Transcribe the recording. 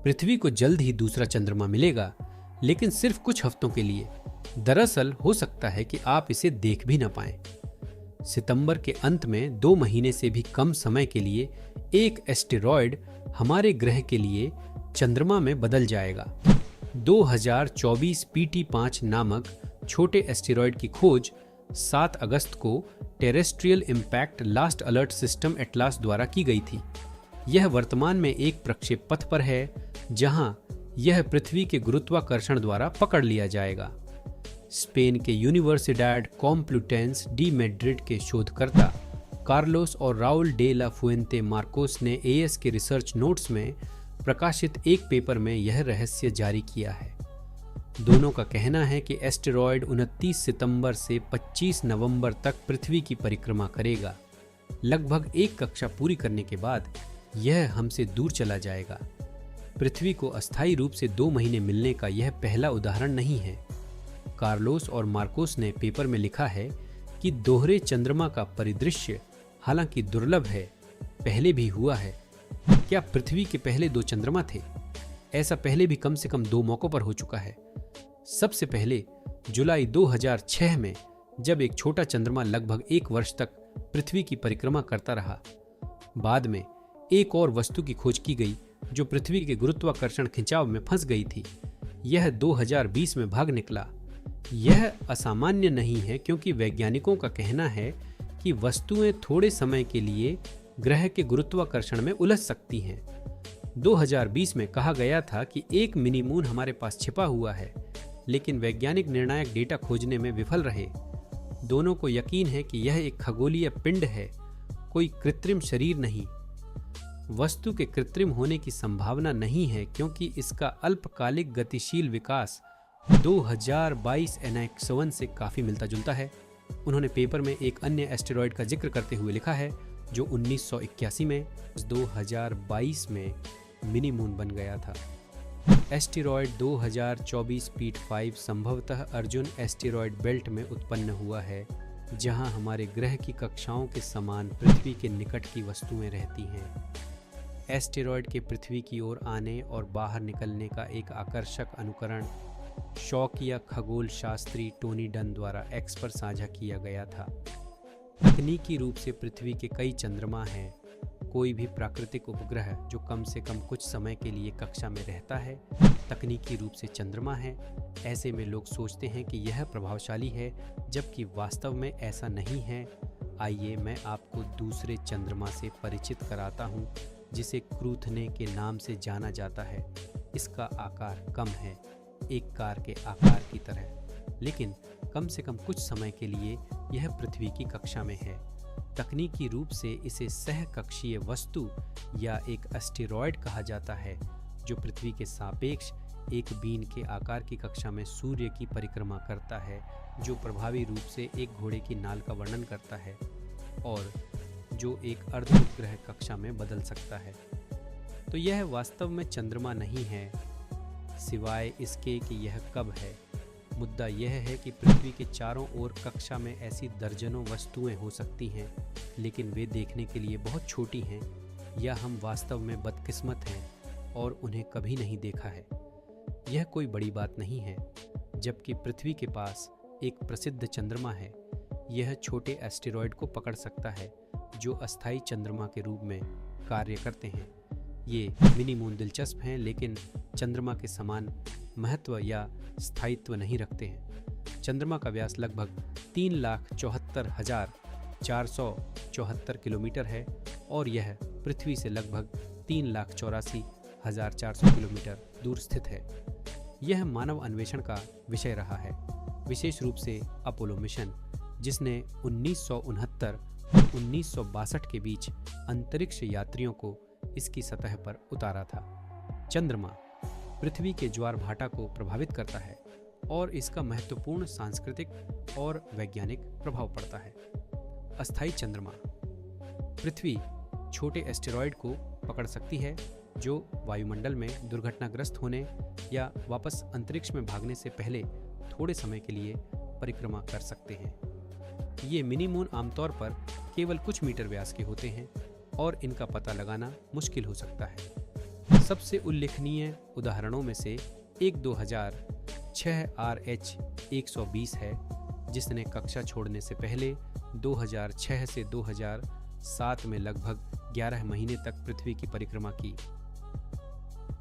पृथ्वी को जल्द ही दूसरा चंद्रमा मिलेगा, लेकिन सिर्फ कुछ हफ्तों के लिए। दरअसल हो सकता है कि आप इसे देख भी न पाएं। सितंबर के अंत में 2 महीने से भी कम समय के लिए एक एस्टेरॉयड हमारे ग्रह के लिए चंद्रमा में बदल जाएगा। 2024 PT5 नामक छोटे एस्टेरॉयड की खोज 7 अगस्त को terrestrial impact last alert system atlas द्वारा की गई थी। यह वर्तमान में एक प्रक्षेप पथ पर है, जहां यह पृथ्वी के गुरुत्वाकर्षण द्वारा पकड़ लिया जाएगा। स्पेन के यूनिवर्सिडैड कॉम्प्लुटेंस डी मैड्रिड के शोधकर्ता कार्लोस और Raul de la Fuente Marcos ने AS के रिसर्च नोट्स में प्रकाशित एक पेपर में यह रहस्य जारी किया है। दोनों का कहना है कि एस्टेरॉयड 29 सितंबर से 25 नवंबर तक पृथ्वी की परिक्रमा करेगा। लगभग एक कक्षा पूरी करने के बाद यह हमसे दूर चला जाएगा। पृथ्वी को अस्थायी रूप से 2 महीने मिलने का यह पहला उदाहरण नहीं है। कार्लोस और मार्कोस ने पेपर में लिखा है कि दोहरे चंद्रमा का परिदृश्य हालांकि दुर्लभ है, पहले भी हुआ है। क्या पृथ्वी के पहले 2 चंद्रमा थे? ऐसा पहले भी कम से कम 2 मौकों पर हो चुका है। सबसे पहले जुलाई 2006 में, जब एक छोटा चंद्रमा लगभग 1 वर्ष तक पृथ्वी की परिक्रमा करता रहा। बाद में एक और वस्तु की खोज की गई जो पृथ्वी के गुरुत्वाकर्षण खिंचाव में फंस गई थी। यह 2020 में भाग निकला। यह असामान्य नहीं है, क्योंकि वैज्ञानिकों का कहना है कि वस्तुएं थोड़े समय के लिए ग्रह के गुरुत्वाकर्षण में उलझ सकती हैं। 2020 में कहा गया था कि एक मिनी मून हमारे पास छिपा हुआ है, लेकिन वैज्ञानिक निर्णायक डेटा खोजने में विफल रहे। दोनों को यकीन है कि यह एक खगोलीय पिंड है, कोई कृत्रिम शरीर नहीं। वस्तु के कृत्रिम होने की संभावना नहीं है, क्योंकि इसका अल्पकालिक गतिशील विकास 2022 NX1 से काफी मिलता जुलता है। उन्होंने पेपर में एक अन्य एस्टेरॉयड का जिक्र करते हुए लिखा है, जो 1981 में 2022 में मिनी मून बन गया था। एस्टेरॉयड 2024 PT5 संभवतः अर्जुन एस्टेरॉयड बेल्ट में उत्पन्न हुआ है, जहां हमारे ग्रह की कक्षाओं के समान पृथ्वी के निकट की वस्तुएं रहती हैं। एस्टेरॉयड के पृथ्वी की ओर आने और बाहर निकलने का एक आकर्षक अनुकरण शौकिया खगोल शास्त्री टोनी डन द्वारा X पर साझा किया गया था। तकनीकी रूप से पृथ्वी के कई चंद्रमा हैं। कोई भी प्राकृतिक उपग्रह जो कम से कम कुछ समय के लिए कक्षा में रहता है, तकनीकी रूप से चंद्रमा है। ऐसे में लोग सोचते हैं कि यह प्रभावशाली है, जबकि वास्तव में ऐसा नहीं है। आइए मैं आपको दूसरे चंद्रमा से परिचित कराता हूँ, जिसे क्रूथने के नाम से जाना जाता है। इसका आकार कम है, एक कार के आकार की तरह, लेकिन कम से कम कुछ समय के लिए यह पृथ्वी की कक्षा में है। तकनीकी रूप से इसे सहकक्षीय वस्तु या एक एस्टेरॉयड कहा जाता है, जो पृथ्वी के सापेक्ष एक बीन के आकार की कक्षा में सूर्य की परिक्रमा करता है, जो प्रभावी रूप से एक घोड़े की नाल का वर्णन करता है और जो एक अर्धउपग्रह कक्षा में बदल सकता है। तो यह वास्तव में चंद्रमा नहीं है, सिवाय इसके कि यह कब है। मुद्दा यह है कि पृथ्वी के चारों ओर कक्षा में ऐसी दर्जनों वस्तुएं हो सकती हैं, लेकिन वे देखने के लिए बहुत छोटी हैं, या हम वास्तव में बदकिस्मत हैं और उन्हें कभी नहीं देखा है। यह कोई बड़ी बात नहीं है। जबकि पृथ्वी के पास एक प्रसिद्ध चंद्रमा है, यह छोटे एस्टेरॉयड को पकड़ सकता है जो अस्थायी चंद्रमा के रूप में कार्य करते हैं। ये मिनी मून दिलचस्प हैं, लेकिन चंद्रमा के समान महत्व या स्थायित्व नहीं रखते हैं। चंद्रमा का व्यास लगभग 3,74,474 किलोमीटर है और यह पृथ्वी से लगभग 3,84,400 किलोमीटर दूर स्थित है। यह मानव अन्वेषण का विषय रहा है, विशेष रूप से अपोलो मिशन, जिसने 1969 और 1962 के बीच अंतरिक्ष यात्रियों को इसकी सतह पर उतारा था। चंद्रमा पृथ्वी के ज्वार भाटा को प्रभावित करता है और इसका महत्वपूर्ण सांस्कृतिक और वैज्ञानिक प्रभाव पड़ता है। अस्थायी चंद्रमा पृथ्वी छोटे एस्टेरॉयड को पकड़ सकती है जो वायुमंडल में दुर्घटनाग्रस्त होने या वापस अंतरिक्ष में भागने से पहले थोड़े समय के लिए परिक्रमा कर सकते हैं। ये मिनी मून आमतौर पर केवल कुछ मीटर व्यास के होते हैं और इनका पता लगाना मुश्किल हो सकता है। सबसे उल्लेखनीय उदाहरणों में से एक 2006 RH-120 है, जिसने कक्षा छोड़ने से पहले 2006 से 2007 में लगभग 11 महीने तक पृथ्वी की परिक्रमा की।